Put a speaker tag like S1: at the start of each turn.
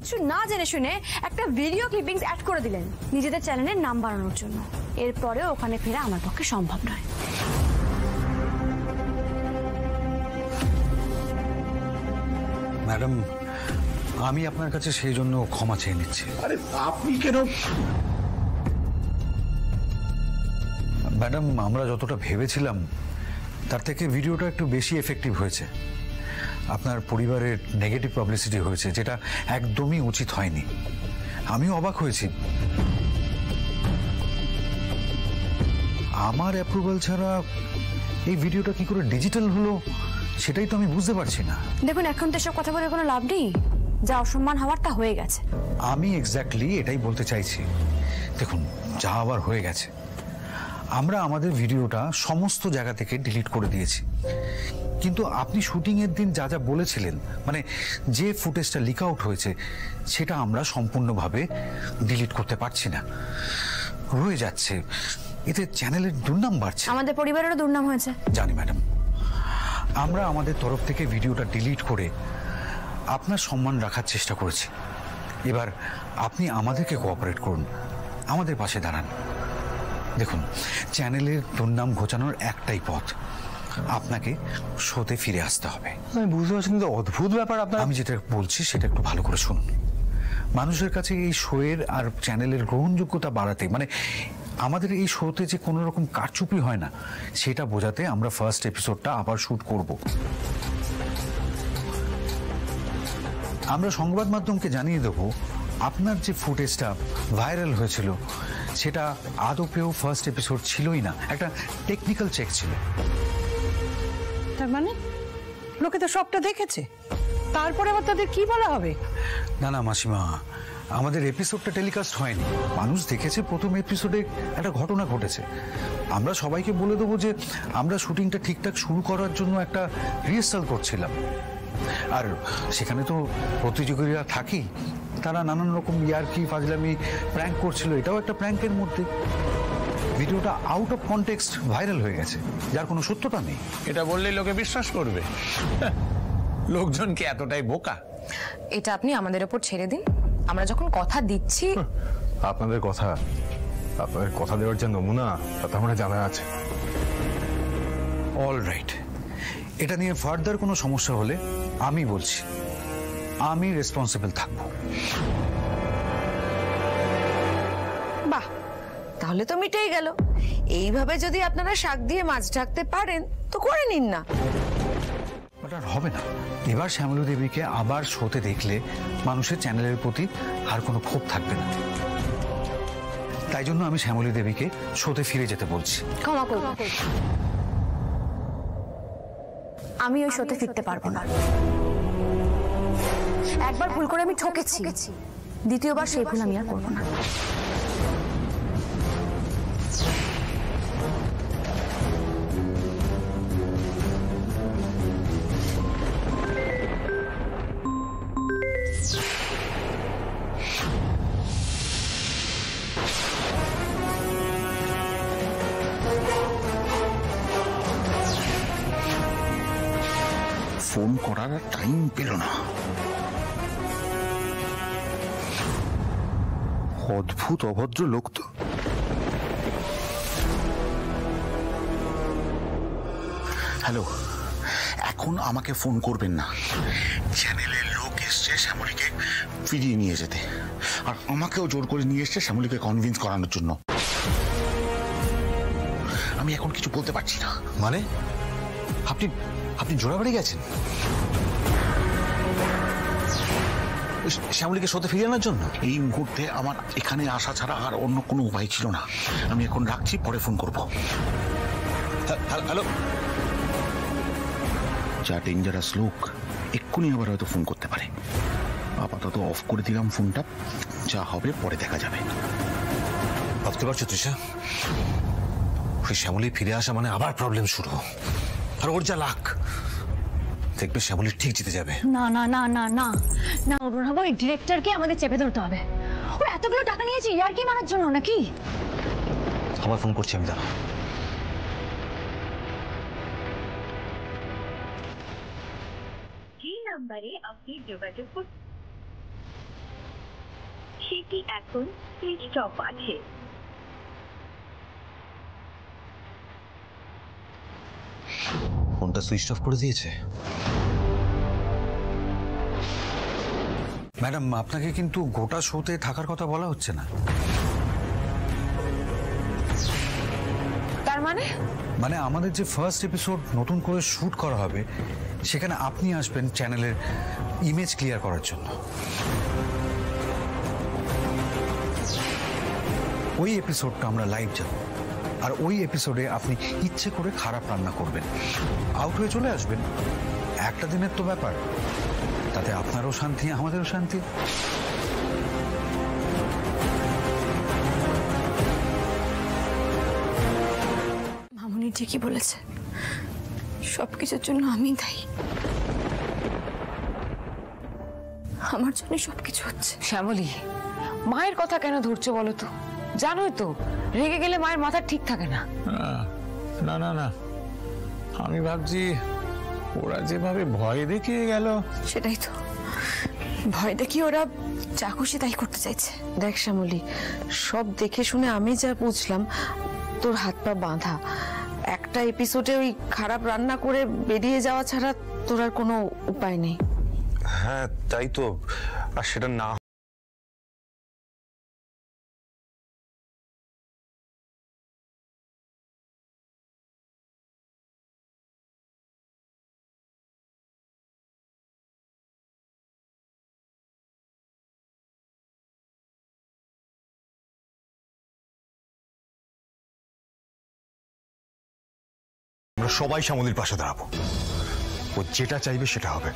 S1: কিচ্ছু না জেনে শুনে একটা ভিডিও ক্লিপিংস অ্যাড করে দিলেন নিজেদের চ্যানেলের নাম বাড়ানোর জন্য। এরপরে ওখানে ফেরা আমার পক্ষে সম্ভব নয়।
S2: ম্যাডাম, আমি আপনার কাছে সেই জন্য ক্ষমা চেয়ে নিচ্ছি।
S3: আরে আপনি কেন?
S2: ম্যাডাম, আমরা যতটা ভেবেছিলাম তার থেকে ভিডিওটা একটু বেশি এফেক্টিভ হয়েছে। আপনার পরিবারের নেগেটিভ পাবলিসিটি হয়েছে, যেটা একদমই উচিত হয়নি। আমিও অবাক হয়েছি। আমার অ্যাপ্রুভাল ছাড়া এই ভিডিওটা কি করে ডিজিটাল হলো সেটাই তো আমি বুঝতে পারছি না।
S1: দেখুন, এখন তো এসব কথা বলে কোনো লাভ নেই। যা অসম্মান হওয়ার তা হয়ে গেছে।
S2: আমি এক্স্যাক্টলি এটাই বলতে চাইছি। দেখুন, যা আবার হয়ে গেছে। আমরা আমাদের ভিডিওটা সমস্ত জায়গা থেকে ডিলিট করে দিয়েছি, কিন্তু আপনি শুটিং এর দিন যা যা বলেছিলেন, মানে যে ফুটেজটা লিক আউট হয়েছে, সেটা আমরা সম্পূর্ণভাবে ডিলিট করতে পারছি না, রয়ে যাচ্ছে। এতে চ্যানেলের দুর্নাম বাড়ছে।
S1: আমাদের পরিবারেরও দুর্নাম হয়েছে।
S2: জানি ম্যাডাম, আমরা আমাদের তরফ থেকে ভিডিওটা ডিলিট করে আপনার সম্মান রাখার চেষ্টা করেছি। এবার আপনি আমাদেরকে কোঅপারেট করুন, আমাদের পাশে দাঁড়ান। দেখুন, চ্যানেলের দুর্নাম ঘোচানোর একটাই পথ, আপনাকে শোতে ফিরে আসতে হবে।
S3: আমি বুঝতে পারছি, কিন্তু অদ্ভুত ব্যাপার।
S2: আমি যেটা বলছি সেটা একটু ভালো করে শুনুন। মানুষের কাছে এই শোয়ের আর চ্যানেলের গ্রহণযোগ্যতা বাড়াতে, মানে আমাদের এই শোতে যে কোনো রকম কারচুপি হয় না সেটা বোঝাতে আমরা ফার্স্ট এপিসোডটা আবার শুট করব। আমরা সংবাদ মাধ্যমকে জানিয়ে দেব আপনার যে ফুটেজটা ভাইরাল হয়েছিল সেটা আদপেও ফার্স্ট এপিসোড ছিলই না, একটা টেকনিক্যাল চেক ছিল।
S4: তার মানে লোকে তো সবটা দেখেছে, তারপরে আবার তাদের কি বলা হবে?
S2: না না মাসিমা, আমাদের এপিসোডটা টেলিকাস্ট হয়নি। মানুষ দেখেছে প্রথম এপিসোডে একটা ঘটনা ঘটেছে। আমরা সবাইকে বলে দেবো যে আমরা শুটিংটা ঠিকঠাক শুরু করার জন্য একটা রিহার্সাল করছিলাম, আর সেখানে তো প্রতিযোগীরা থাকেই, তারা নানান রকম ইয়ার্কি ফাজলামি প্র্যাঙ্ক করছিল, এটাও একটা প্র্যাঙ্কের মধ্যে। ভিডিওটা আউট অফ কনটেক্সট ভাইরাল হয়ে গেছে, যার কোনো সত্যতা নেই।
S3: এটা বললেই লোকে বিশ্বাস করবে? লোকজন কি এতটাই বোকা?
S5: এটা আপনি আমাদের উপর ছেড়ে দিন। আমরা যখন কথা দিচ্ছি,
S6: আপনাদের কথা দেওয়ার যে নমুনা তা তো আমরা জানা আছে।
S2: অল রাইট, এটা নিয়ে ফার্দার কোনো সমস্যা হলে আমি বলছি আমি রেসপন্সিবল থাকবো।
S5: বাহ, তাহলে তো মিটেই গেল। এইভাবে যদি আপনারা শাক দিয়ে মাছ ঢাকতে পারেন তো করে নিন না।
S2: ওটা আর হবে না। এবার শ্যামলী দেবীকে আবার শোতে দেখলে মানুষের চ্যানেলের প্রতি আর কোনো ক্ষোভ থাকবে না। তাই জন্য আমি শ্যামলী দেবীকে শোতে ফিরে যেতে বলছি।
S1: ক্ষমা করুন, আমি ওই শোতে ফিরতে পারবো না। একবার ভুল করে আমি ঠকেছি, দ্বিতীয়বার সেই ভুল আমি আর করবো না।
S3: ফোন করার টাইম পেল না। অদ্ভুত অভদ্র লোক তো। হ্যালো, এখন আমাকে ফোন করবেন না। চ্যানেলের লোক এসছে শ্যামলীকে ফিরিয়ে নিয়ে যেতে, আর আমাকেও জোর করে নিয়ে এসছে শ্যামলীকে কনভিন্স করানোর জন্য। আমি এখন কিছু বলতে পারছি না।
S6: মানে আপনি জোড়াবাড়ি গেছেন শ্যামলীকে শোতে ফিরিয়ে আনার জন্য?
S3: এই মুহূর্তে আমার এখানে আসা ছাড়া আর অন্য কোনো উপায় ছিল না। আমি এখন রাখছি, পরে ফোন করব।
S6: হ্যালো,
S3: যা ডেঞ্জারাস লোক, এক্ষুনি আবার হয়তো ফোন করতে পারে। আপাতত অফ করে দিলাম ফোনটা, যা হবে পরে দেখা যাবে।
S6: ভাবতে পারছো তৃষা, ওই শ্যামলী ফিরে আসা মানে আবার প্রবলেম শুরু। আর ওর যা লাক, দেখবে শ্যামলী ঠিক জিতে যাবে।
S1: না না না না না না, অরুণাভ, ওই ডিরেক্টরকে আমাদের চেপে ধরতে হবে। ও এতগুলো টাকা নিয়েছে ইয়ার্কি মারার জন্য নাকি?
S6: আবার ফোন করছি আমি, দাঁড়াও।
S7: যে নাম্বারে আপনি যোগাযোগ করছেন সেটি এখন সুইচ অফ আছে।
S6: ফোনটা সুইচ অফ করে দিয়েছে।
S2: ম্যাডাম, আপনাকে কিন্তু গোটা শোতে থাকার কথা বলা হচ্ছে না।
S5: তার মানে
S2: আমাদের যে ফার্স্ট এপিসোড নতুন করে শুট করা হবে, সেখানে আপনি আসবেন চ্যানেলের ইমেজ ক্লিয়ার করার জন্য। ওই এপিসোডটা আমরা লাইভ যাব, আর ওই এপিসোডে আপনি ইচ্ছে করে খারাপ রান্না করবেন, আউট হয়ে চলে আসবেন। একটা দিনের তো ব্যাপার, তাতে আপনারও শান্তি, আমাদেরও শান্তি।
S1: মামুনি ঠিকই বলেছে, সবকিছুর জন্য আমি দায়ী। আমার জন্য সবকিছু হচ্ছে।
S5: শ্যামলী, মায়ের কথা কেন ধরছো বলো তো? জানোই তো রেগে গেলে মায়ের মাথা ঠিক থাকে না।
S8: না না না, আমি ভাবছি ওরা যেভাবে ভয় দেখিয়ে গেল।
S1: সেটাই তো, ভয় দেখি ওরা যা খুশি তাই করতে চাইছে।
S5: দেখ শ্যামলী, সব দেখে শুনে আমি যা বুঝলাম, তোর হাত পা বাঁধা। একটা এপিসোডে ওই খারাপ রান্না করে বেরিয়ে যাওয়া ছাড়া তোর আর কোনো উপায় নেই।
S6: হ্যাঁ তাই তো, আর সেটা না
S9: আমরা সবাই শ্যামলীর পাশে দাঁড়াবো। ও যেটা চাইবে সেটা হবে।